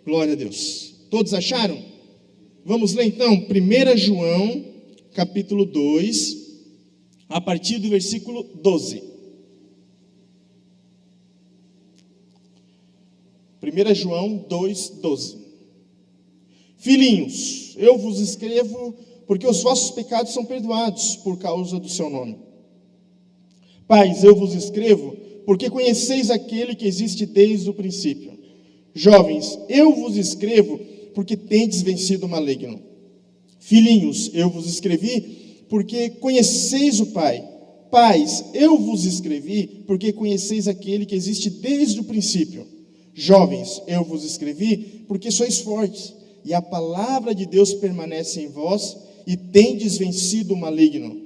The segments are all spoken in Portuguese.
Glória a Deus. Todos acharam? Vamos ler então 1 João, capítulo 2, a partir do versículo 12. 1 João 2, 12. Filhinhos, eu vos escrevo porque os vossos pecados são perdoados por causa do seu nome. Pais, eu vos escrevo porque conheceis aquele que existe desde o princípio. Jovens, eu vos escrevo porque tendes vencido o maligno. Filhinhos, eu vos escrevi porque conheceis o Pai. Pais, eu vos escrevi porque conheceis aquele que existe desde o princípio. Jovens, eu vos escrevi porque sois fortes, e a palavra de Deus permanece em vós, e tendes vencido o maligno.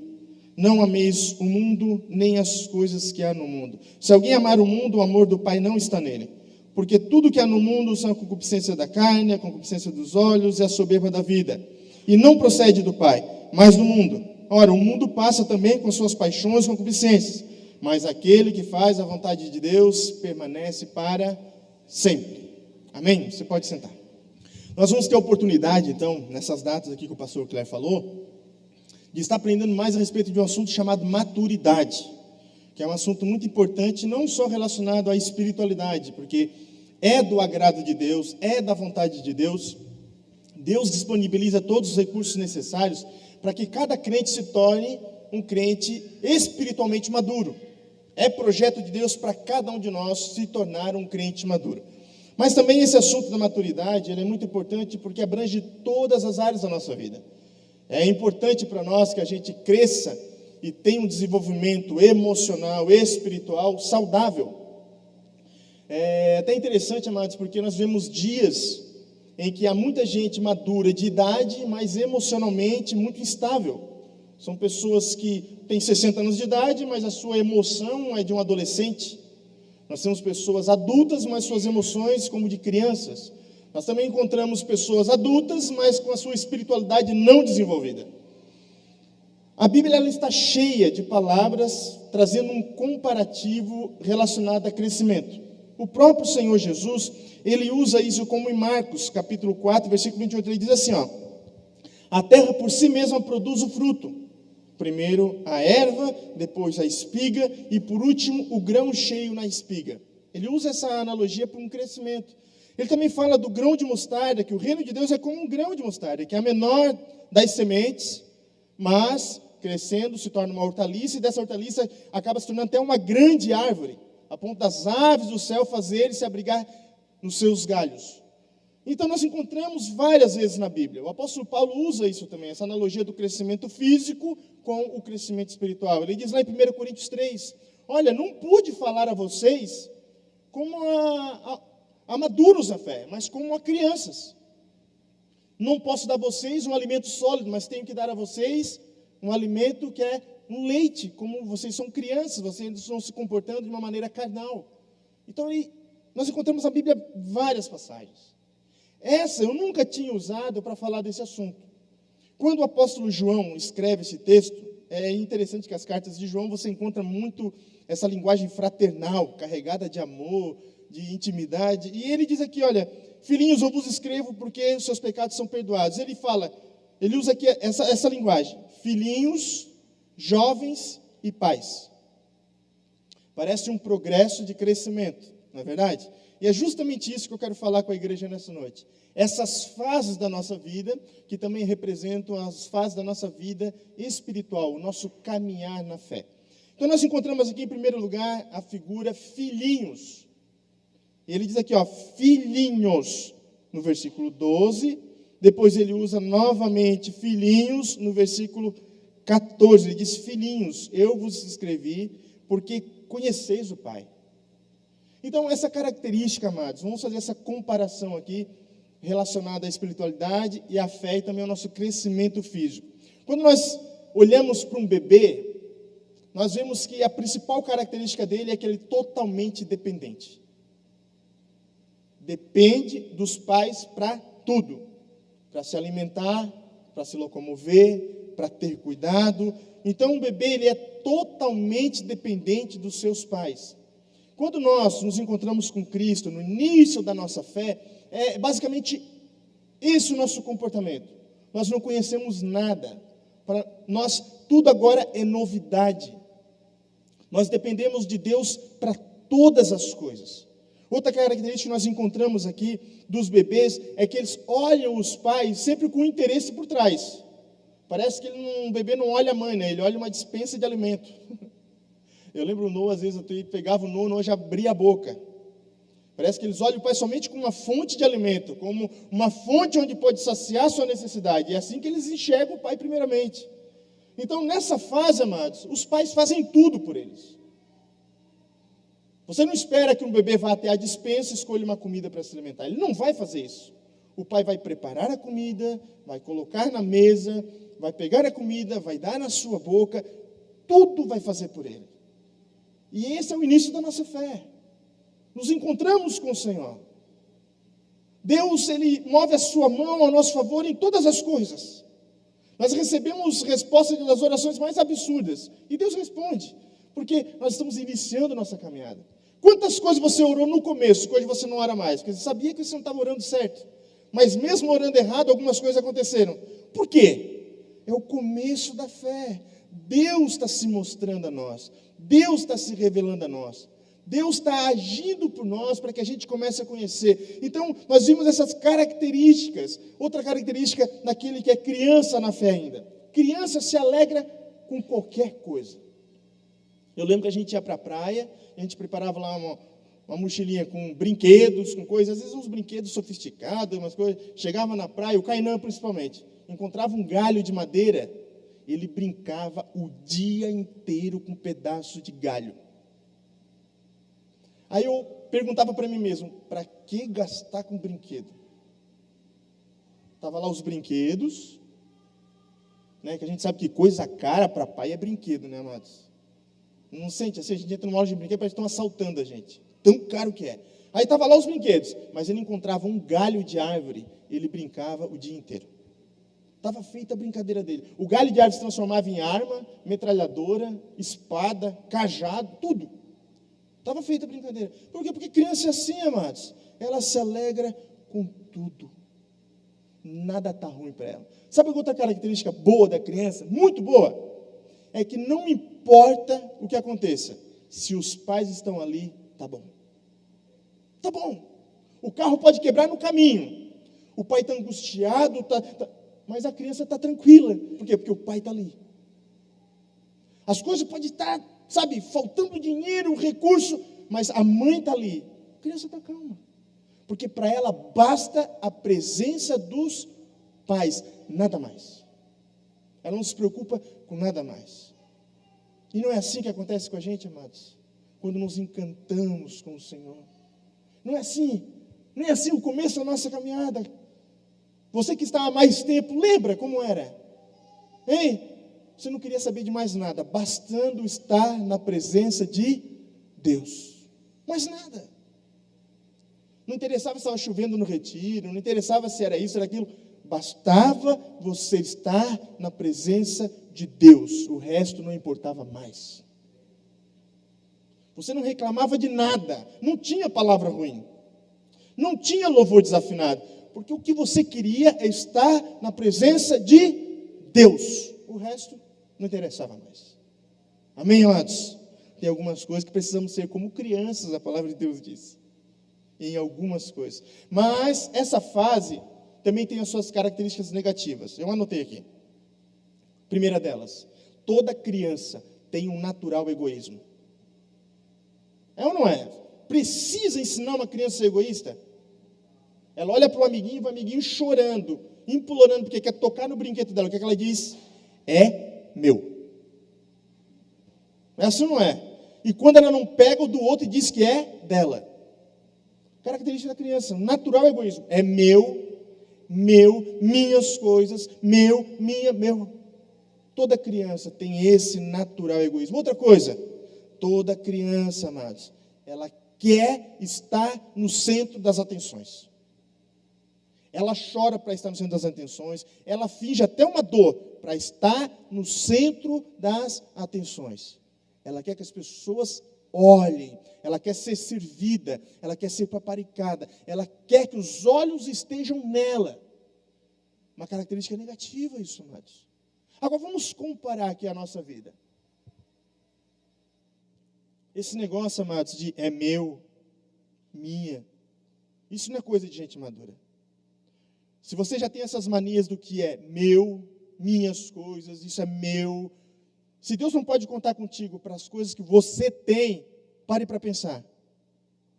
Não ameis o mundo, nem as coisas que há no mundo. Se alguém amar o mundo, o amor do Pai não está nele. Porque tudo que há no mundo são a concupiscência da carne, a concupiscência dos olhos e a soberba da vida. E não procede do Pai, mas do mundo. Ora, o mundo passa também com suas paixões e concupiscências, mas aquele que faz a vontade de Deus permanece para sempre. Amém? Você pode sentar. Nós vamos ter a oportunidade, então, nessas datas aqui que o pastor Claire falou, de estar aprendendo mais a respeito de um assunto chamado maturidade, que é um assunto muito importante, não só relacionado à espiritualidade, porque é do agrado de Deus, é da vontade de Deus. Deus disponibiliza todos os recursos necessários para que cada crente se torne um crente espiritualmente maduro. É projeto de Deus para cada um de nós se tornar um crente maduro. Mas também esse assunto da maturidade, ele é muito importante porque abrange todas as áreas da nossa vida. É importante para nós que a gente cresça e tenha um desenvolvimento emocional, espiritual, saudável. É até interessante, amados, porque nós vemos dias em que há muita gente madura de idade, mas emocionalmente muito instável. São pessoas que têm 60 anos de idade, mas a sua emoção é de um adolescente. Nós temos pessoas adultas, mas suas emoções como de crianças. Nós também encontramos pessoas adultas, mas com a sua espiritualidade não desenvolvida. A Bíblia ela está cheia de palavras trazendo um comparativo relacionado a crescimento. O próprio Senhor Jesus, ele usa isso como em Marcos, capítulo 4, versículo 28, ele diz assim, a terra por si mesma produz o fruto. Primeiro a erva, depois a espiga e por último o grão cheio na espiga. Ele usa essa analogia para um crescimento. Ele também fala do grão de mostarda, que o reino de Deus é como um grão de mostarda, que é a menor das sementes, mas crescendo se torna uma hortaliça, e dessa hortaliça acaba se tornando até uma grande árvore, a ponto das aves do céu fazerem se abrigar nos seus galhos. Então nós encontramos várias vezes na Bíblia. O apóstolo Paulo usa isso também, essa analogia do crescimento físico com o crescimento espiritual. Ele diz lá em 1 Coríntios 3, olha, não pude falar a vocês como a maduros na fé, mas como a crianças. Não posso dar a vocês um alimento sólido, mas tenho que dar a vocês um alimento que é um leite, como vocês são crianças, vocês estão se comportando de uma maneira carnal. Então, nós encontramos na Bíblia várias passagens. Essa eu nunca tinha usado para falar desse assunto. Quando o apóstolo João escreve esse texto, é interessante que as cartas de João você encontra muito essa linguagem fraternal, carregada de amor, de intimidade. E ele diz aqui, olha, filhinhos, eu vos escrevo porque os seus pecados são perdoados. Ele usa aqui essa linguagem, filhinhos, jovens e pais. Parece um progresso de crescimento, não é verdade? E é justamente isso que eu quero falar com a igreja nessa noite. Essas fases da nossa vida, que também representam as fases da nossa vida espiritual, o nosso caminhar na fé. Então nós encontramos aqui em primeiro lugar a figura filhinhos. Ele diz aqui, filhinhos, no versículo 12. Depois ele usa novamente filhinhos, no versículo 14. Ele diz, filhinhos, eu vos escrevi porque conheceis o Pai. Então, essa característica, amados, vamos fazer essa comparação aqui, relacionada à espiritualidade e à fé e também ao nosso crescimento físico. Quando nós olhamos para um bebê, nós vemos que a principal característica dele é que ele é totalmente dependente. Depende dos pais para tudo. Para se alimentar, para se locomover, para ter cuidado. Então, o bebê ele é totalmente dependente dos seus pais. Quando nós nos encontramos com Cristo, no início da nossa fé, é basicamente esse o nosso comportamento. Nós não conhecemos nada. Para nós, tudo agora é novidade. Nós dependemos de Deus para todas as coisas. Outra característica que nós encontramos aqui dos bebês é que eles olham os pais sempre com interesse por trás. Parece que um bebê não olha a mãe, né? Ele olha uma dispensa de alimento. Eu lembro o Noah, às vezes eu pegava o Noah já abria a boca. Parece que eles olham o pai somente como uma fonte de alimento, como uma fonte onde pode saciar a sua necessidade. E é assim que eles enxergam o pai primeiramente. Então, nessa fase, amados, os pais fazem tudo por eles. Você não espera que um bebê vá até a despensa e escolha uma comida para se alimentar. Ele não vai fazer isso. O pai vai preparar a comida, vai colocar na mesa, vai pegar a comida, vai dar na sua boca, tudo vai fazer por ele. E esse é o início da nossa fé. Nos encontramos com o Senhor. Deus, Ele move a sua mão ao nosso favor em todas as coisas. Nós recebemos respostas das orações mais absurdas. E Deus responde, porque nós estamos iniciando a nossa caminhada. Quantas coisas você orou no começo, que hoje você não ora mais? Porque você sabia que você não estava orando certo. Mas mesmo orando errado, algumas coisas aconteceram. Por quê? É o começo da fé. Deus está se mostrando a nós. Deus está se revelando a nós. Deus está agindo por nós para que a gente comece a conhecer. Então, nós vimos essas características. Outra característica daquele que é criança na fé ainda. Criança se alegra com qualquer coisa. Eu lembro que a gente ia para a praia, a gente preparava lá uma mochilinha com brinquedos, com coisas, às vezes uns brinquedos sofisticados, umas coisas. Chegava na praia, o Kainan principalmente, encontrava um galho de madeira, ele brincava o dia inteiro com um pedaço de galho. Aí eu perguntava para mim mesmo, para que gastar com brinquedo? Estava lá os brinquedos, né, que a gente sabe que coisa cara para pai é brinquedo, né, amados? Não sente assim, a gente entra numa loja de brinquedo, parece que estão assaltando a gente. Tão caro que é. Aí estava lá os brinquedos, mas ele encontrava um galho de árvore, ele brincava o dia inteiro. Estava feita a brincadeira dele. O galho de árvore se transformava em arma, metralhadora, espada, cajado, tudo. Estava feita a brincadeira. Por quê? Porque criança é assim, amados. Ela se alegra com tudo. Nada está ruim para ela. Sabe outra característica boa da criança? Muito boa. É que não importa o que aconteça. Se os pais estão ali, tá bom. Tá bom. O carro pode quebrar no caminho. O pai está angustiado, mas a criança está tranquila. Por quê? Porque o pai está ali. As coisas podem estar, sabe, faltando dinheiro, recurso, mas a mãe está ali. A criança está calma. Porque para ela basta a presença dos pais, nada mais. Ela não se preocupa com nada mais. E não é assim que acontece com a gente, amados? Quando nos encantamos com o Senhor. Não é assim. Não é assim o começo da nossa caminhada. Você que está há mais tempo, lembra como era? Hein? Você não queria saber de mais nada, bastando estar na presença de Deus. Mais nada. Não interessava se estava chovendo no retiro, não interessava se era isso, era aquilo. Bastava você estar na presença de Deus. O resto não importava mais. Você não reclamava de nada. Não tinha palavra ruim. Não tinha louvor desafinado. Porque o que você queria é estar na presença de Deus. O resto não interessava mais. Amém, amados? Tem algumas coisas que precisamos ser como crianças, a palavra de Deus diz. Em algumas coisas. Mas essa fase também tem as suas características negativas. Eu anotei aqui. Primeira delas, toda criança tem um natural egoísmo. É ou não é? Precisa ensinar uma criança a ser egoísta? Ela olha para o amiguinho chorando, implorando, porque quer tocar no brinquedo dela. O que é que ela diz? É meu. É assim ou não é? E quando ela não pega o do outro e diz que é dela. Característica da criança, natural egoísmo. É meu, minhas coisas, meu. Toda criança tem esse natural egoísmo. Outra coisa, toda criança, amados, ela quer estar no centro das atenções. Ela chora para estar no centro das atenções, ela finge até uma dor para estar no centro das atenções. Ela quer que as pessoas olhem, ela quer ser servida, ela quer ser paparicada, ela quer que os olhos estejam nela. Uma característica negativa isso, amados. Agora vamos comparar aqui a nossa vida. Esse negócio, amados, de é meu, minha, isso não é coisa de gente madura. Se você já tem essas manias do que é meu, minhas coisas, isso é meu. Se Deus não pode contar contigo para as coisas que você tem, pare para pensar.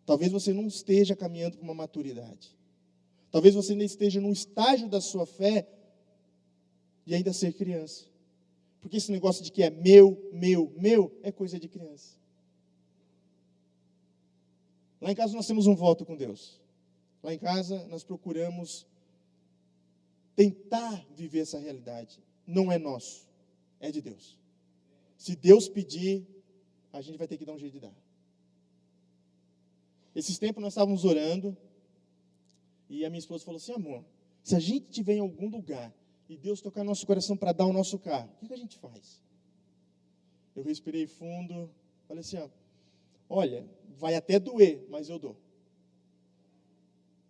Talvez você não esteja caminhando para uma maturidade. Talvez você ainda esteja num estágio da sua fé de ainda ser criança. Porque esse negócio de que é meu, é coisa de criança. Lá em casa nós temos um voto com Deus. Lá em casa nós procuramos tentar viver essa realidade. Não é nosso, é de Deus. Se Deus pedir, a gente vai ter que dar um jeito de dar. Esses tempos nós estávamos orando, e a minha esposa falou assim, amor, se a gente estiver em algum lugar, e Deus tocar no nosso coração para dar o nosso carro, o que a gente faz? Eu respirei fundo, falei assim, olha, vai até doer, mas eu dou.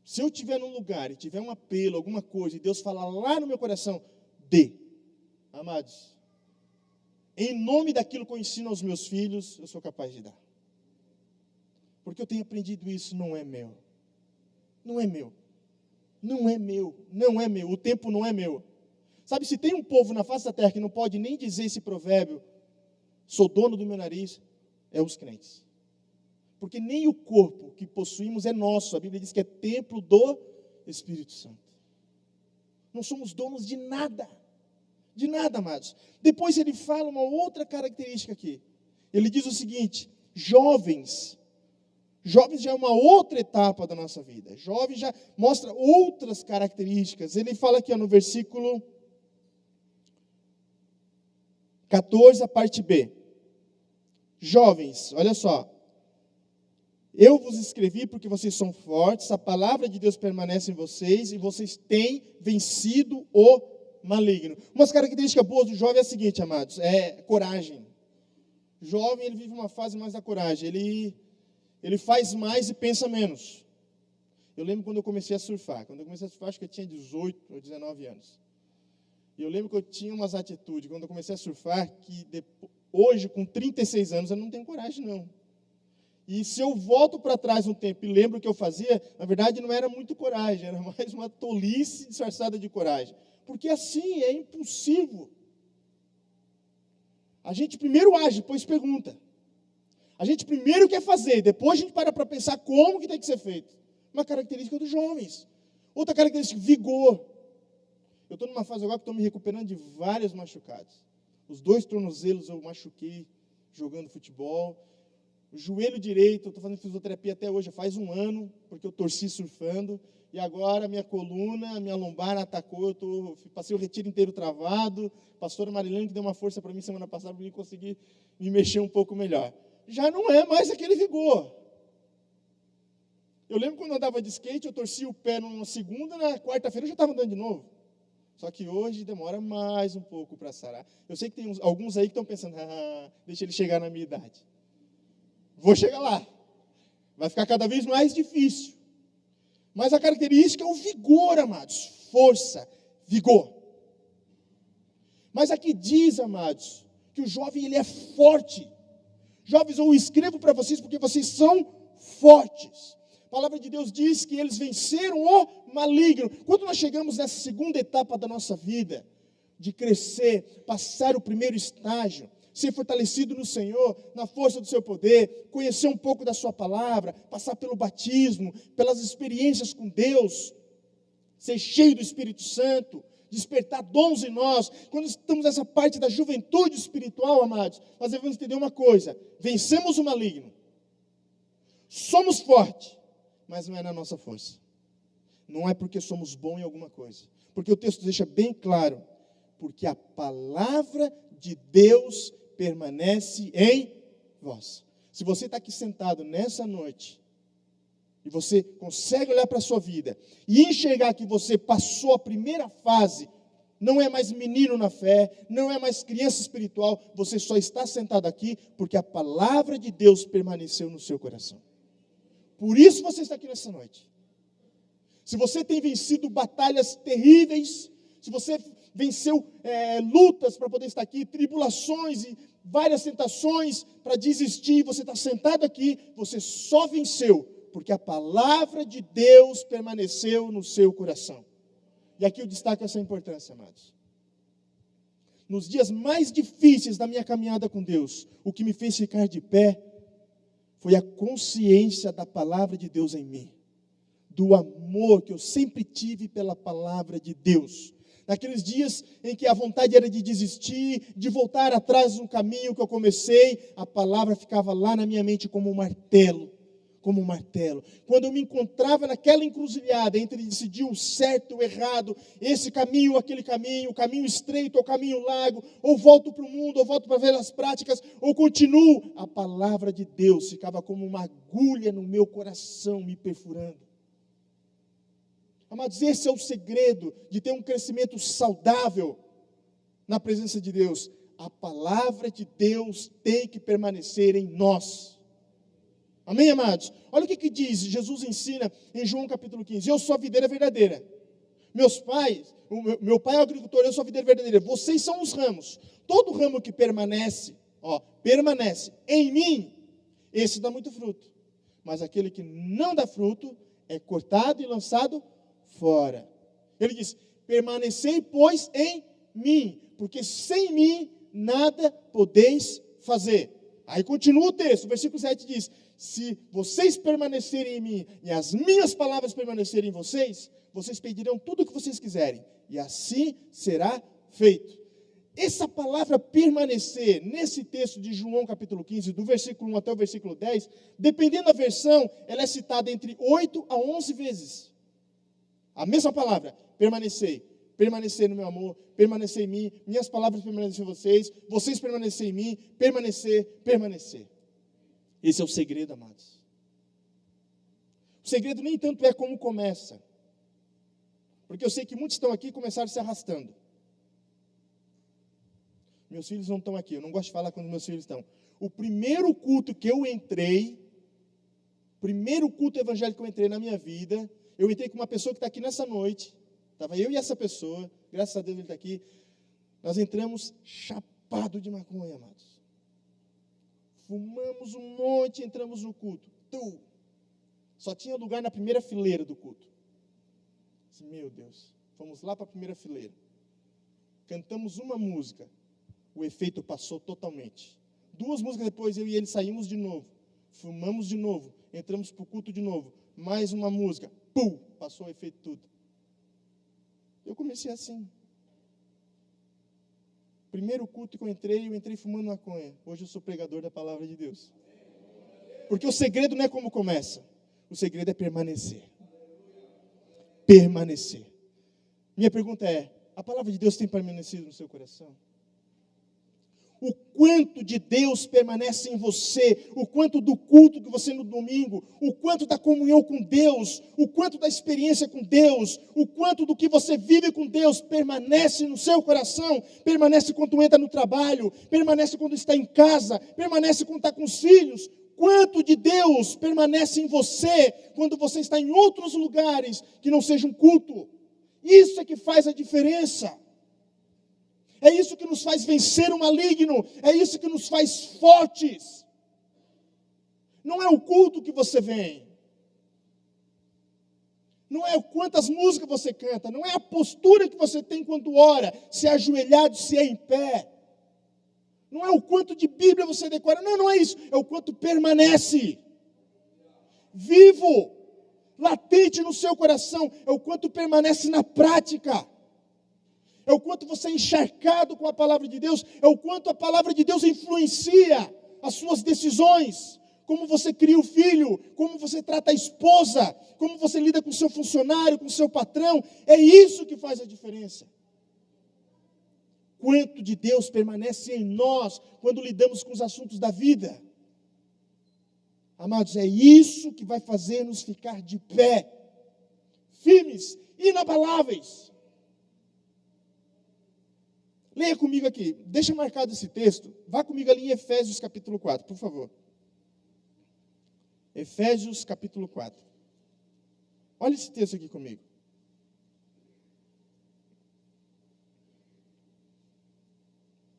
Se eu estiver num lugar e tiver um apelo, alguma coisa, e Deus falar lá no meu coração, dê. Amados, em nome daquilo que eu ensino aos meus filhos, eu sou capaz de dar. Porque eu tenho aprendido isso, não é meu. Não é meu. Não é meu. Não é meu. O tempo não é meu. Sabe, se tem um povo na face da terra que não pode nem dizer esse provérbio, sou dono do meu nariz, é os crentes. Porque nem o corpo que possuímos é nosso. A Bíblia diz que é templo do Espírito Santo. Não somos donos de nada. De nada, amados. Depois ele fala uma outra característica aqui. Ele diz o seguinte, jovens já é uma outra etapa da nossa vida. Jovem já mostra outras características. Ele fala aqui no versículo 14, a parte B. Jovens, olha só. Eu vos escrevi porque vocês são fortes, a palavra de Deus permanece em vocês e vocês têm vencido o maligno. Uma característica boa do jovem é a seguinte, amados, é coragem. O jovem, ele vive uma fase mais da coragem. Ele faz mais e pensa menos. Eu lembro quando eu comecei a surfar. Quando eu comecei a surfar, acho que eu tinha 18 ou 19 anos. E eu lembro que eu tinha umas atitudes, quando eu comecei a surfar, que hoje, com 36 anos, eu não tenho coragem, não. E se eu volto para trás um tempo e lembro o que eu fazia, na verdade não era muito coragem, era mais uma tolice disfarçada de coragem. Porque assim é impulsivo. A gente primeiro age, depois pergunta. A gente primeiro quer fazer, depois a gente para pensar como que tem que ser feito. Uma característica dos jovens. Outra característica, vigor. Eu estou numa fase agora que estou me recuperando de vários machucados. Os 2 tornozelos eu machuquei jogando futebol. O joelho direito, eu estou fazendo fisioterapia até hoje, faz 1 ano, porque eu torci surfando. E agora a minha coluna, a minha lombar atacou, passei o retiro inteiro travado. A pastora Marilene que deu uma força para mim semana passada, para mim conseguir me mexer um pouco melhor. Já não é mais aquele vigor. Eu lembro quando eu andava de skate, eu torcia o pé numa segunda, na quarta-feira eu já estava andando de novo. Só que hoje demora mais um pouco para sarar. Eu sei que tem alguns aí que estão pensando, deixa ele chegar na minha idade. Vou chegar lá. Vai ficar cada vez mais difícil. Mas a característica é o vigor, amados. Força, vigor. Mas aqui diz, amados, que o jovem ele é forte. Jovens, eu escrevo para vocês porque vocês são fortes. A palavra de Deus diz que eles venceram o maligno. Quando nós chegamos nessa segunda etapa da nossa vida, de crescer, passar o primeiro estágio, ser fortalecido no Senhor, na força do seu poder, conhecer um pouco da sua palavra, passar pelo batismo, pelas experiências com Deus, ser cheio do Espírito Santo, despertar dons em nós. Quando estamos nessa parte da juventude espiritual, amados, nós devemos entender uma coisa: vencemos o maligno, somos fortes, mas não é na nossa força, não é porque somos bons em alguma coisa, porque o texto deixa bem claro, porque a palavra de Deus permanece em vós. Se você está aqui sentado nessa noite, e você consegue olhar para a sua vida e enxergar que você passou a primeira fase não é mais menino na fé, não é mais criança espiritual, você só está sentado aqui porque a palavra de Deus permaneceu no seu coração. Por isso você está aqui nessa noite. Se você tem vencido batalhas terríveis, se você venceu lutas para poder estar aqui, tribulações e várias tentações para desistir, você está sentado aqui, você só venceu porque a palavra de Deus permaneceu no seu coração. E aqui eu destaco essa importância, amados. Nos dias mais difíceis da minha caminhada com Deus, o que me fez ficar de pé foi a consciência da palavra de Deus em mim, do amor que eu sempre tive pela palavra de Deus. Naqueles dias em que a vontade era de desistir, de voltar atrás no caminho que eu comecei, a palavra ficava lá na minha mente como um martelo. Como um martelo. Quando eu me encontrava naquela encruzilhada entre decidir o certo e o errado, esse caminho ou aquele caminho, o caminho estreito ou o caminho largo, ou volto para o mundo, ou volto para velhas práticas, ou continuo, a palavra de Deus ficava como uma agulha no meu coração, me perfurando. Amados, esse é o segredo de ter um crescimento saudável na presença de Deus. A palavra de Deus tem que permanecer em nós. Amém, amados? Olha o que diz, Jesus ensina em João capítulo 15. Eu sou a videira verdadeira. Meus pais, meu pai é o agricultor, eu sou a videira verdadeira. Vocês são os ramos. Todo ramo que permanece em mim, esse dá muito fruto. Mas aquele que não dá fruto é cortado e lançado fora. Ele diz, permanecei, pois, em mim, porque sem mim nada podeis fazer. Aí continua o texto, o versículo 7 diz, se vocês permanecerem em mim e as minhas palavras permanecerem em vocês, vocês pedirão tudo o que vocês quiserem, e assim será feito. Essa palavra permanecer, nesse texto de João capítulo 15, do versículo 1 até o versículo 10, dependendo da versão, ela é citada entre 8 a 11 vezes. A mesma palavra, permanecer no meu amor, permanecer em mim, minhas palavras permanecer em vocês, vocês permanecer em mim, permanecer. Esse é o segredo, amados. O segredo nem tanto é como começa, porque eu sei que muitos estão aqui e começaram se arrastando. Meus filhos não estão aqui, eu não gosto de falar quando meus filhos estão. O primeiro culto que eu entrei, primeiro culto evangélico que eu entrei na minha vida, eu entrei com uma pessoa que está aqui nessa noite, estava eu e essa pessoa, graças a Deus ele está aqui, nós entramos chapado de maconha, amados. Fumamos um monte, entramos no culto. Só tinha lugar na primeira fileira do culto. Meu Deus, fomos lá para a primeira fileira. Cantamos uma música, o efeito passou totalmente. 2 músicas depois, eu e ele saímos de novo. Fumamos de novo, entramos para o culto de novo. Mais uma música, passou o efeito tudo. Eu comecei assim. Primeiro culto que eu entrei fumando maconha. Hoje eu sou pregador da palavra de Deus. Porque o segredo não é como começa. O segredo é permanecer. Permanecer. Minha pergunta é, a palavra de Deus tem permanecido no seu coração? O quanto de Deus permanece em você, o quanto do culto que você no domingo, o quanto da comunhão com Deus, o quanto da experiência com Deus, o quanto do que você vive com Deus permanece no seu coração, permanece quando entra no trabalho, permanece quando está em casa, permanece quando está com os filhos. Quanto de Deus permanece em você quando você está em outros lugares que não seja um culto? Isso é que faz a diferença. É isso que nos faz vencer o maligno. É isso que nos faz fortes. Não é o culto que você vem. Não é quantas músicas você canta. Não é a postura que você tem quando ora. Se é ajoelhado, se é em pé. Não é o quanto de Bíblia você decora. Não é isso. É o quanto permanece. Vivo. Latente no seu coração. É o quanto permanece na prática. É o quanto você é encharcado com a palavra de Deus, é o quanto a palavra de Deus influencia as suas decisões, como você cria o filho, como você trata a esposa, como você lida com o seu funcionário, com o seu patrão, é isso que faz a diferença. Quanto de Deus permanece em nós quando lidamos com os assuntos da vida. Amados, é isso que vai fazer-nos ficar de pé, firmes, inabaláveis. Leia comigo aqui, deixa marcado esse texto, vá comigo ali em Efésios capítulo 4, por favor. Efésios capítulo 4. Olha esse texto aqui comigo.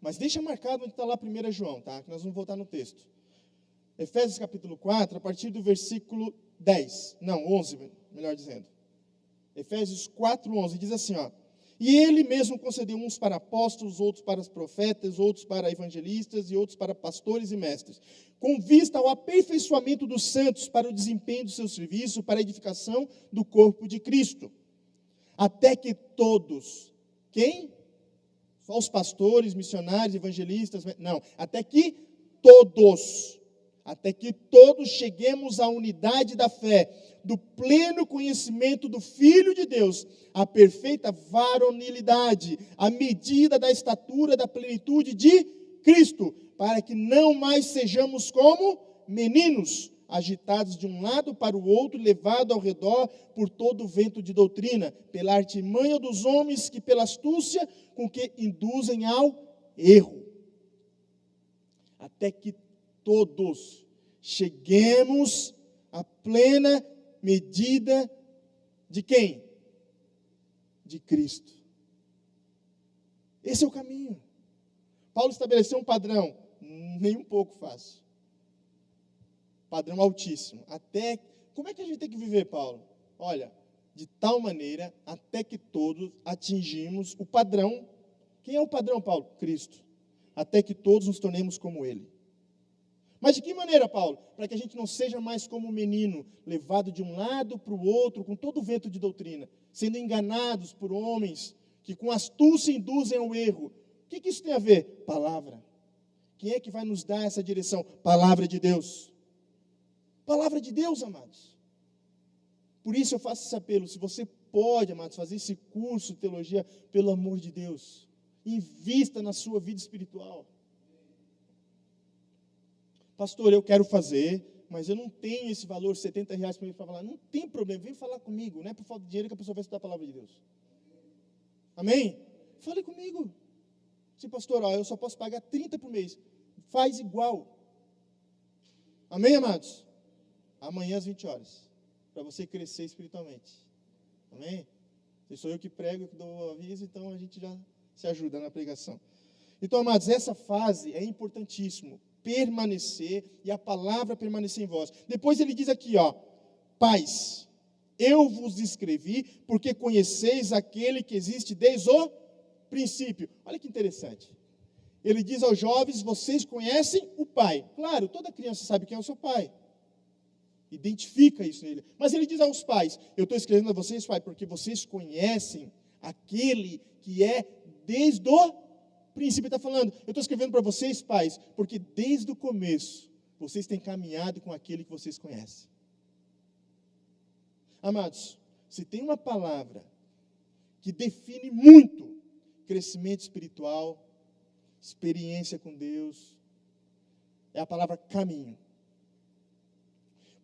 Mas deixa marcado onde está lá 1 João, tá? Que nós vamos voltar no texto. Efésios capítulo 4, a partir do versículo 10. Não, 11, melhor dizendo. Efésios 4, 11, diz assim, ó. E ele mesmo concedeu uns para apóstolos, outros para os profetas, outros para evangelistas e outros para pastores e mestres, com vista ao aperfeiçoamento dos santos para o desempenho do seu serviço, para a edificação do corpo de Cristo. Até que todos, quem? Só os pastores, missionários, evangelistas, não, até que todos cheguemos à unidade da fé, do pleno conhecimento do Filho de Deus, à perfeita varonilidade, à medida da estatura da plenitude de Cristo, para que não mais sejamos como meninos, agitados de um lado para o outro, levados ao redor por todo o vento de doutrina, pela artimanha dos homens que pela astúcia com que induzem ao erro. Até que todos cheguemos à plena medida de quem? De Cristo. Esse é o caminho. Paulo estabeleceu um padrão, nem um pouco fácil. Padrão altíssimo. Até, como é que a gente tem que viver, Paulo? Olha, de tal maneira, até que todos atingimos o padrão. Quem é o padrão, Paulo? Cristo. Até que todos nos tornemos como Ele. Mas de que maneira, Paulo? Para que a gente não seja mais como um menino, levado de um lado para o outro, com todo o vento de doutrina, sendo enganados por homens que com astúcia induzem ao erro. O que isso tem a ver? Palavra. Quem é que vai nos dar essa direção? Palavra de Deus. Palavra de Deus, amados. Por isso eu faço esse apelo. Se você pode, amados, fazer esse curso de teologia, pelo amor de Deus, invista na sua vida espiritual. Pastor, eu quero fazer, mas eu não tenho esse valor, R$70 para mim para falar. Não tem problema, vem falar comigo. Não é por falta de dinheiro que a pessoa vai estudar a palavra de Deus. Amém? Fale comigo. Sim, pastor, ó, eu só posso pagar 30 por mês. Faz igual. Amém, amados? Amanhã às 20 horas. Para você crescer espiritualmente. Amém? Se sou eu que prego, que dou o aviso, então a gente já se ajuda na pregação. Então, amados, essa fase é importantíssimo. Permanecer e a palavra permanecer em vós. Depois ele diz aqui, ó, pais, eu vos escrevi porque conheceis aquele que existe desde o princípio. Olha que interessante. Ele diz aos jovens, vocês conhecem o pai. Claro, toda criança sabe quem é o seu pai. Identifica isso nele. Mas ele diz aos pais, eu estou escrevendo a vocês, pai, porque vocês conhecem aquele que é desde o princípio. Está falando, eu estou escrevendo para vocês, pais, porque desde o começo, vocês têm caminhado com aquele que vocês conhecem. Amados, se tem uma palavra que define muito crescimento espiritual, experiência com Deus, é a palavra caminho.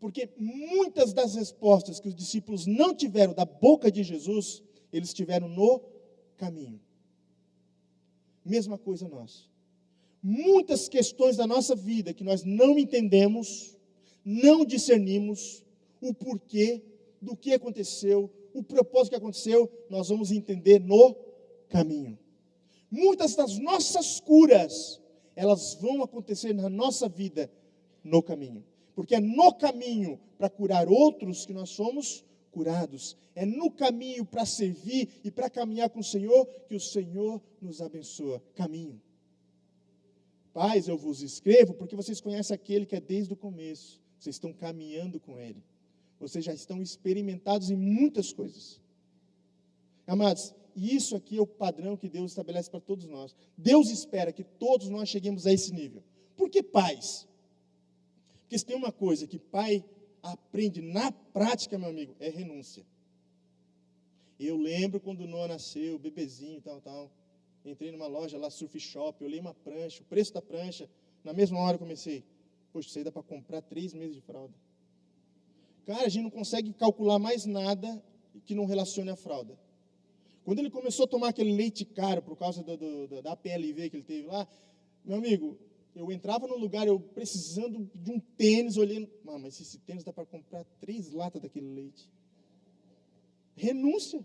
Porque muitas das respostas que os discípulos não tiveram da boca de Jesus, eles tiveram no caminho. Mesma coisa nós. Muitas questões da nossa vida que nós não entendemos, não discernimos o porquê, do que aconteceu, o propósito que aconteceu, nós vamos entender no caminho. Muitas das nossas curas, elas vão acontecer na nossa vida no caminho. Porque é no caminho para curar outros que nós somos curados. É no caminho para servir e para caminhar com o Senhor que o Senhor nos abençoa. Caminho. Pais, eu vos escrevo porque vocês conhecem aquele que é desde o começo. Vocês estão caminhando com ele. Vocês já estão experimentados em muitas coisas. Amados, isso aqui é o padrão que Deus estabelece para todos nós. Deus espera que todos nós cheguemos a esse nível. Por que pais? Porque se tem uma coisa que pai aprende na prática, meu amigo, é renúncia. Eu lembro quando o Noah nasceu, bebezinho, tal. Entrei numa loja lá, surf shop, olhei uma prancha, o preço da prancha, na mesma hora eu comecei, poxa, isso aí dá para comprar 3 meses de fralda. Cara, a gente não consegue calcular mais nada que não relacione a fralda. Quando ele começou a tomar aquele leite caro por causa da PLV que ele teve lá, meu amigo, eu entrava num lugar, eu precisando de um tênis, olhando, mas esse tênis dá para comprar 3 latas daquele leite. Renúncia.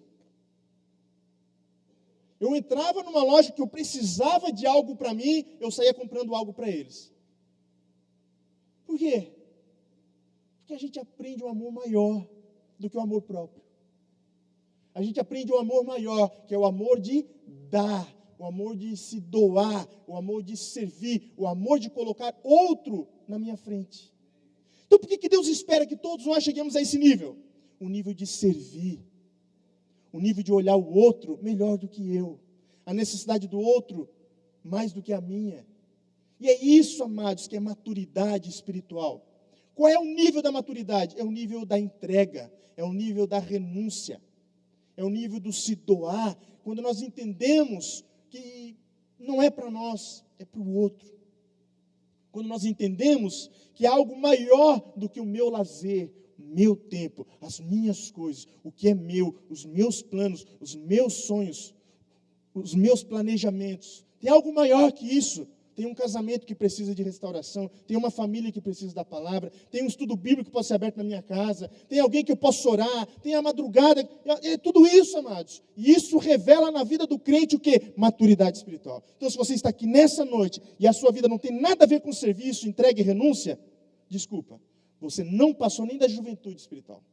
Eu entrava numa loja que eu precisava de algo para mim, eu saía comprando algo para eles. Por quê? Porque a gente aprende um amor maior do que o amor próprio. A gente aprende um amor maior, que é o amor de dar, o amor de se doar, o amor de servir, o amor de colocar outro na minha frente. Então por que Deus espera que todos nós cheguemos a esse nível? O nível de servir, o nível de olhar o outro melhor do que eu, a necessidade do outro mais do que a minha. E é isso, amados, que é maturidade espiritual. Qual é o nível da maturidade? É o nível da entrega, é o nível da renúncia, é o nível do se doar, quando nós entendemos que não é para nós, é para o outro. Quando nós entendemos que há algo maior do que o meu lazer, o meu tempo, as minhas coisas, o que é meu, os meus planos, os meus sonhos, os meus planejamentos. Tem algo maior que isso. Tem um casamento que precisa de restauração, tem uma família que precisa da palavra, tem um estudo bíblico que pode ser aberto na minha casa, tem alguém que eu posso orar, tem a madrugada, é tudo isso, amados. E isso revela na vida do crente o quê? Maturidade espiritual. Então, se você está aqui nessa noite e a sua vida não tem nada a ver com serviço, entrega e renúncia, desculpa, você não passou nem da juventude espiritual.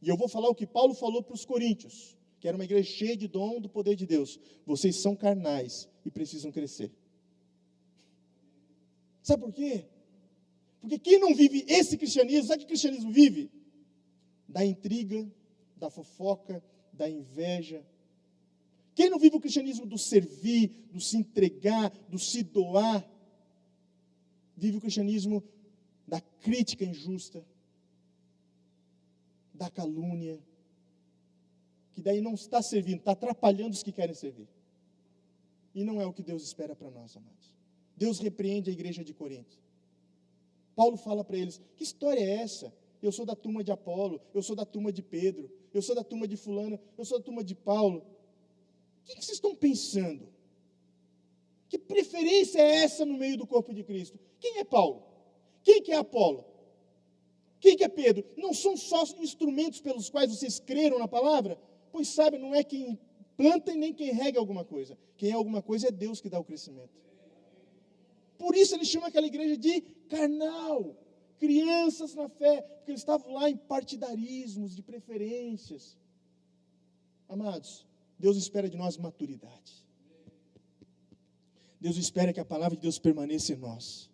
E eu vou falar o que Paulo falou para os coríntios, que era uma igreja cheia de dom do poder de Deus. Vocês são carnais e precisam crescer. Sabe por quê? Porque quem não vive esse cristianismo, sabe que cristianismo vive? Da intriga, da fofoca, da inveja. Quem não vive o cristianismo do servir, do se entregar, do se doar, vive o cristianismo da crítica injusta, da calúnia, que daí não está servindo, está atrapalhando os que querem servir. E não é o que Deus espera para nós, amados. Deus repreende a igreja de Corinto. Paulo fala para eles, que história é essa? Eu sou da turma de Apolo, eu sou da turma de Pedro, eu sou da turma de fulano, eu sou da turma de Paulo. O que vocês estão pensando? Que preferência é essa no meio do corpo de Cristo? Quem é Paulo? Quem que é Apolo? Quem que é Pedro? Não são só instrumentos pelos quais vocês creram na palavra? Pois sabe, não é quem planta e nem quem rega alguma coisa. Quem é alguma coisa é Deus que dá o crescimento. Por isso ele chama aquela igreja de carnal, crianças na fé, porque eles estavam lá em partidarismos, de preferências. Amados, Deus espera de nós maturidade. Deus espera que a palavra de Deus permaneça em nós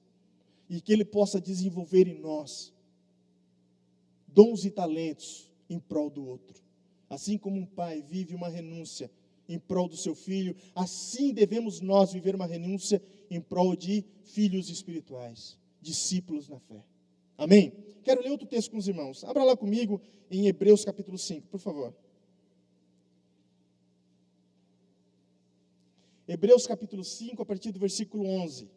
e que Ele possa desenvolver em nós dons e talentos em prol do outro. Assim como um pai vive uma renúncia em prol do seu filho, assim devemos nós viver uma renúncia em prol de filhos espirituais, discípulos na fé. Amém? Quero ler outro texto com os irmãos. Abra lá comigo em Hebreus capítulo 5, por favor. Hebreus capítulo 5, a partir do versículo 11.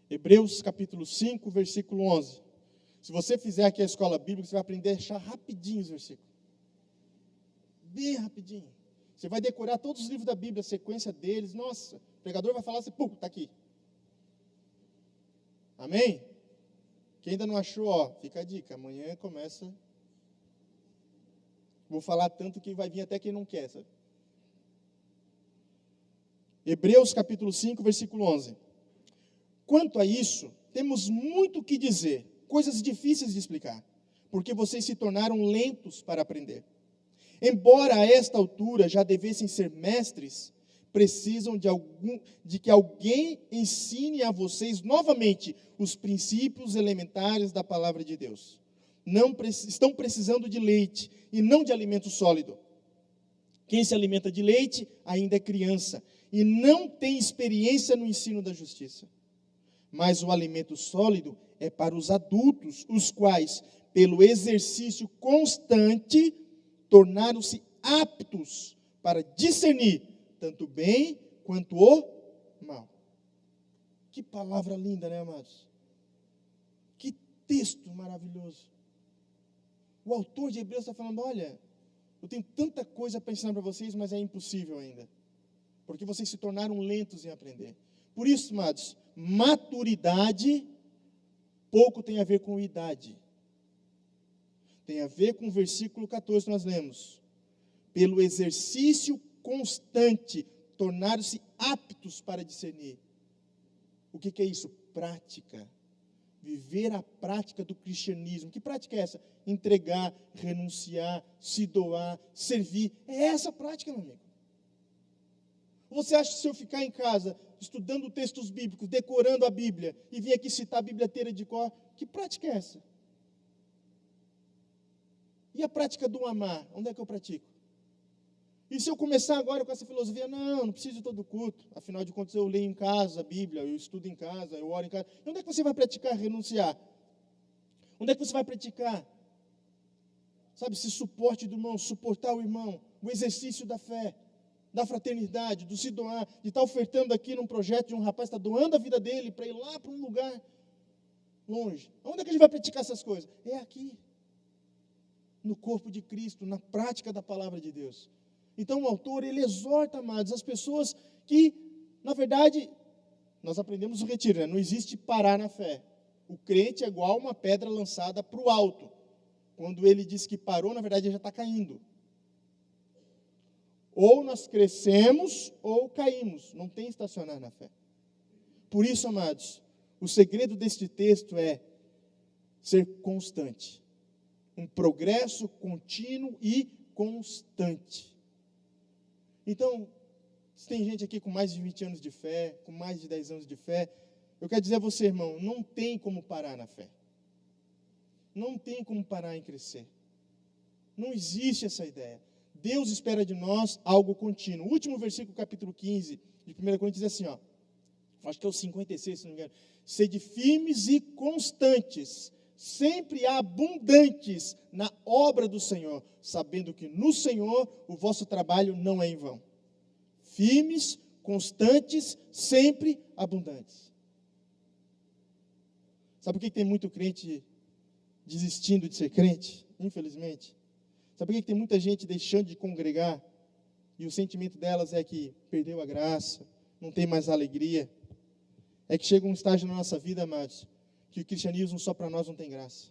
Hebreus capítulo 5, versículo 11. Se você fizer aqui a escola bíblica, você vai aprender a achar rapidinho os versículos. Bem rapidinho. Você vai decorar todos os livros da Bíblia, a sequência deles. Nossa, o pregador vai falar, você, pum, está aqui. Amém? Quem ainda não achou, fica a dica. Amanhã começa. Vou falar tanto que vai vir até quem não quer, sabe? Hebreus capítulo 5, versículo 11. Quanto a isso, temos muito o que dizer, coisas difíceis de explicar, porque vocês se tornaram lentos para aprender. Embora a esta altura já devessem ser mestres, precisam de que alguém ensine a vocês novamente os princípios elementares da palavra de Deus. Estão precisando de leite e não de alimento sólido. Quem se alimenta de leite ainda é criança e não tem experiência no ensino da justiça. Mas o alimento sólido é para os adultos, os quais, pelo exercício constante, tornaram-se aptos para discernir tanto bem quanto o mal. Que palavra linda, né, amados? Que texto maravilhoso. O autor de Hebreus está falando, olha, eu tenho tanta coisa para ensinar para vocês, mas é impossível ainda. Porque vocês se tornaram lentos em aprender. Por isso, amados, maturidade pouco tem a ver com idade. Tem a ver com o versículo 14 que nós lemos. Pelo exercício constante, tornaram-se aptos para discernir. O que é isso? Prática. Viver a prática do cristianismo. Que prática é essa? Entregar, renunciar, se doar, servir. É essa a prática, meu amigo. Você acha que se eu ficar em casa, estudando textos bíblicos, decorando a Bíblia, e vir aqui citar a Bíblia inteira de cor, que prática é essa? E a prática do amar? Onde é que eu pratico? E se eu começar agora com essa filosofia, não preciso de todo culto, afinal de contas eu leio em casa a Bíblia, eu estudo em casa, eu oro em casa. E onde é que você vai praticar renunciar? Onde é que você vai praticar? Sabe, esse suporte do irmão, suportar o irmão, o exercício da fé, da fraternidade, do se doar, de estar ofertando aqui num projeto de um rapaz que está doando a vida dele para ir lá para um lugar longe. Onde é que a gente vai praticar essas coisas? É aqui, no corpo de Cristo, na prática da palavra de Deus. Então o autor, ele exorta, amados, as pessoas que, na verdade, nós aprendemos no retiro, né? Não existe parar na fé. O crente é igual uma pedra lançada para o alto. Quando ele diz que parou, na verdade, ele já está caindo. Ou nós crescemos ou caímos. Não tem estacionar na fé. Por isso, amados, o segredo deste texto é ser constante. Um progresso contínuo e constante. Então, se tem gente aqui com mais de 20 anos de fé, com mais de 10 anos de fé, eu quero dizer a você, irmão, não tem como parar na fé. Não tem como parar em crescer. Não existe essa ideia. Deus espera de nós algo contínuo. O último versículo, capítulo 15, de 1 Coríntios, diz assim, acho que é o 56, se não me engano. Sede firmes e constantes, sempre abundantes na obra do Senhor, sabendo que no Senhor o vosso trabalho não é em vão. Firmes, constantes, sempre abundantes. Sabe por que tem muito crente desistindo de ser crente? Infelizmente. Sabe por que tem muita gente deixando de congregar? E o sentimento delas é que perdeu a graça, não tem mais alegria. É que chega um estágio na nossa vida, amados, que o cristianismo só para nós não tem graça.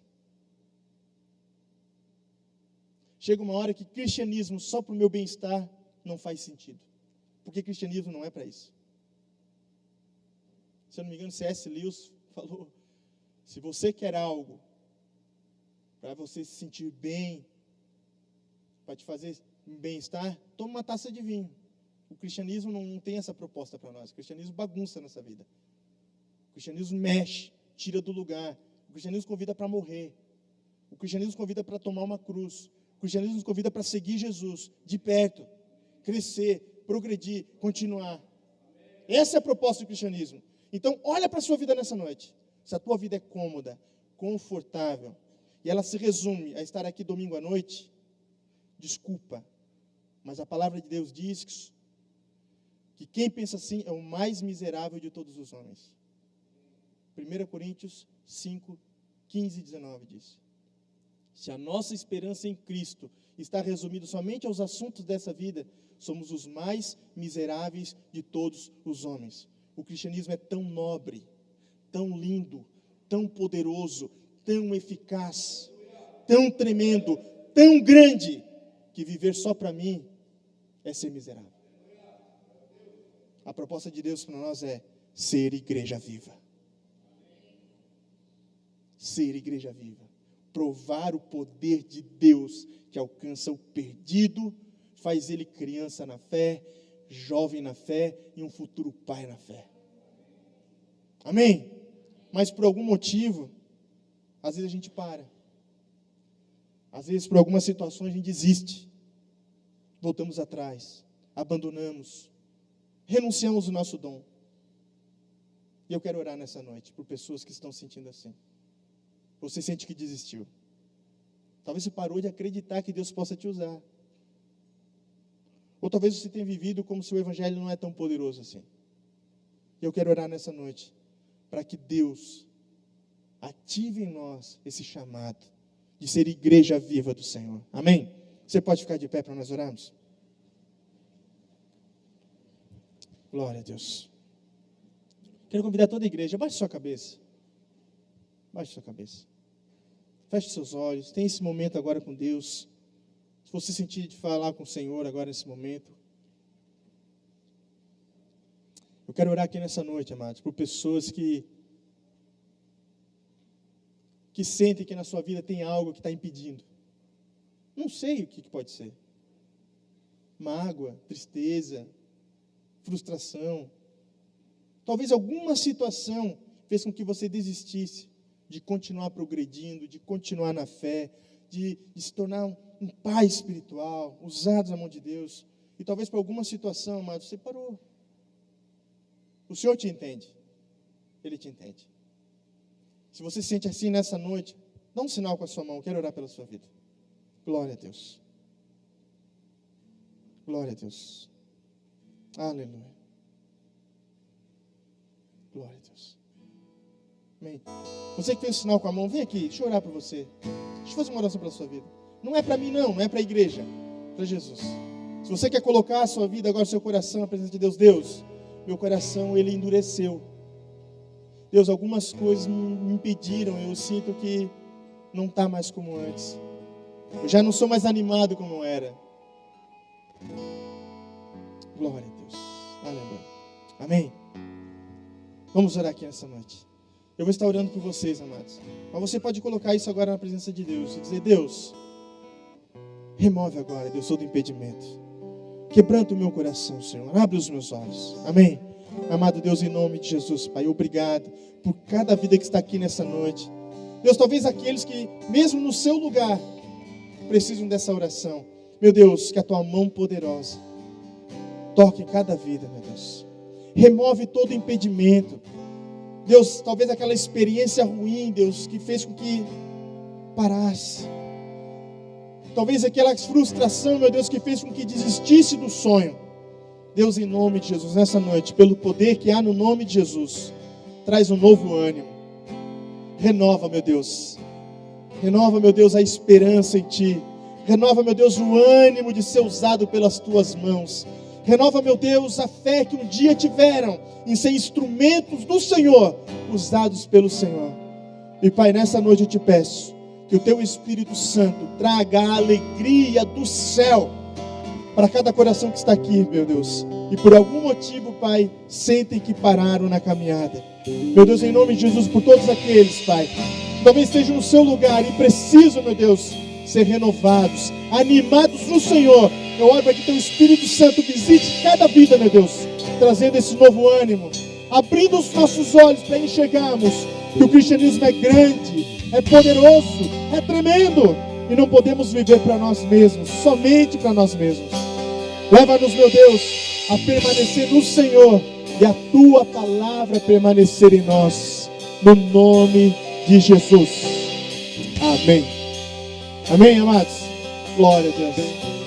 Chega uma hora que cristianismo só para o meu bem-estar não faz sentido. Porque cristianismo não é para isso. Se eu não me engano, C.S. Lewis falou, se você quer algo para você se sentir bem, para te fazer bem-estar, toma uma taça de vinho. O cristianismo não tem essa proposta para nós. O cristianismo bagunça nessa vida. O cristianismo mexe, tira do lugar. O cristianismo convida para morrer. O cristianismo convida para tomar uma cruz. O cristianismo nos convida para seguir Jesus de perto, crescer, progredir, continuar. Essa é a proposta do cristianismo. Então, olha para a sua vida nessa noite. Se a tua vida é cômoda, confortável, e ela se resume a estar aqui domingo à noite, desculpa, mas a palavra de Deus diz que quem pensa assim é o mais miserável de todos os homens. 1 Coríntios 5, 15 e 19 diz: se a nossa esperança em Cristo está resumida somente aos assuntos dessa vida, somos os mais miseráveis de todos os homens. O cristianismo é tão nobre, tão lindo, tão poderoso, tão eficaz, tão tremendo, tão grande, que viver só para mim é ser miserável. A proposta de Deus para nós é ser igreja viva. Ser igreja viva. Provar o poder de Deus que alcança o perdido, faz ele criança na fé, jovem na fé e um futuro pai na fé. Amém? Mas por algum motivo, às vezes a gente para. Às vezes, por algumas situações, a gente desiste. Voltamos atrás, abandonamos, renunciamos o nosso dom. E eu quero orar nessa noite por pessoas que estão sentindo assim. Você sente que desistiu. Talvez você parou de acreditar que Deus possa te usar. Ou talvez você tenha vivido como se o evangelho não é tão poderoso assim. Eu quero orar nessa noite para que Deus ative em nós esse chamado de ser igreja viva do Senhor. Amém? Você pode ficar de pé para nós orarmos? Glória a Deus. Quero convidar toda a igreja, baixe sua cabeça. Baixe sua cabeça. Feche seus olhos. Tenha esse momento agora com Deus. Se você sentir de falar com o Senhor agora nesse momento. Eu quero orar aqui nessa noite, amados, por pessoas que sentem que na sua vida tem algo que está impedindo. Não sei o que pode ser. Mágoa, tristeza, frustração. Talvez alguma situação fez com que você desistisse de continuar progredindo, de continuar na fé, de se tornar um pai espiritual, usado na mão de Deus. E talvez por alguma situação, amado, você parou. O Senhor te entende. Ele te entende. Se você se sente assim nessa noite, dá um sinal com a sua mão. Eu quero orar pela sua vida. Glória a Deus. Glória a Deus. Aleluia. Glória a Deus. Amém. Você que fez o sinal com a mão, vem aqui, deixa eu orar por você. Deixa eu fazer uma oração pela sua vida. Não é para mim não é para a igreja, é para Jesus. Se você quer colocar a sua vida agora, seu coração na presença de Deus, Deus, meu coração, ele endureceu. Deus, algumas coisas me impediram, eu sinto que não está mais como antes. Eu já não sou mais animado como eu era. Glória a Deus. Aleluia. Amém. Vamos orar aqui nessa noite. Eu vou estar orando por vocês, amados. Mas você pode colocar isso agora na presença de Deus e dizer: Deus, remove agora, Deus, todo impedimento. Quebranta o meu coração, Senhor. Abre os meus olhos. Amém. Amado Deus, em nome de Jesus, Pai, obrigado por cada vida que está aqui nessa noite. Deus, talvez aqueles que, mesmo no seu lugar, precisam dessa oração. Meu Deus, que a tua mão poderosa toque em cada vida, meu Deus. Remove todo impedimento. Deus, talvez aquela experiência ruim, Deus, que fez com que parasse. Talvez aquela frustração, meu Deus, que fez com que desistisse do sonho. Deus, em nome de Jesus, nessa noite, pelo poder que há no nome de Jesus, traz um novo ânimo. Renova, meu Deus. Renova, meu Deus, a esperança em Ti. Renova, meu Deus, o ânimo de ser usado pelas Tuas mãos. Renova, meu Deus, a fé que um dia tiveram em ser instrumentos do Senhor, usados pelo Senhor. E Pai, nessa noite eu te peço que o Teu Espírito Santo traga a alegria do céu para cada coração que está aqui, meu Deus. E por algum motivo, Pai, sentem que pararam na caminhada. Meu Deus, em nome de Jesus, por todos aqueles, Pai, que talvez estejam no seu lugar e precisam, meu Deus, ser renovados, animados no Senhor. Eu oro para que Teu Espírito Santo visite cada vida, meu Deus, trazendo esse novo ânimo, abrindo os nossos olhos para enxergarmos que o cristianismo é grande, é poderoso, é tremendo, e não podemos viver para nós mesmos, somente para nós mesmos. Leva-nos, meu Deus, a permanecer no Senhor e a Tua palavra permanecer em nós, no nome de Jesus. Amém. Amém, amados? Glória a Deus.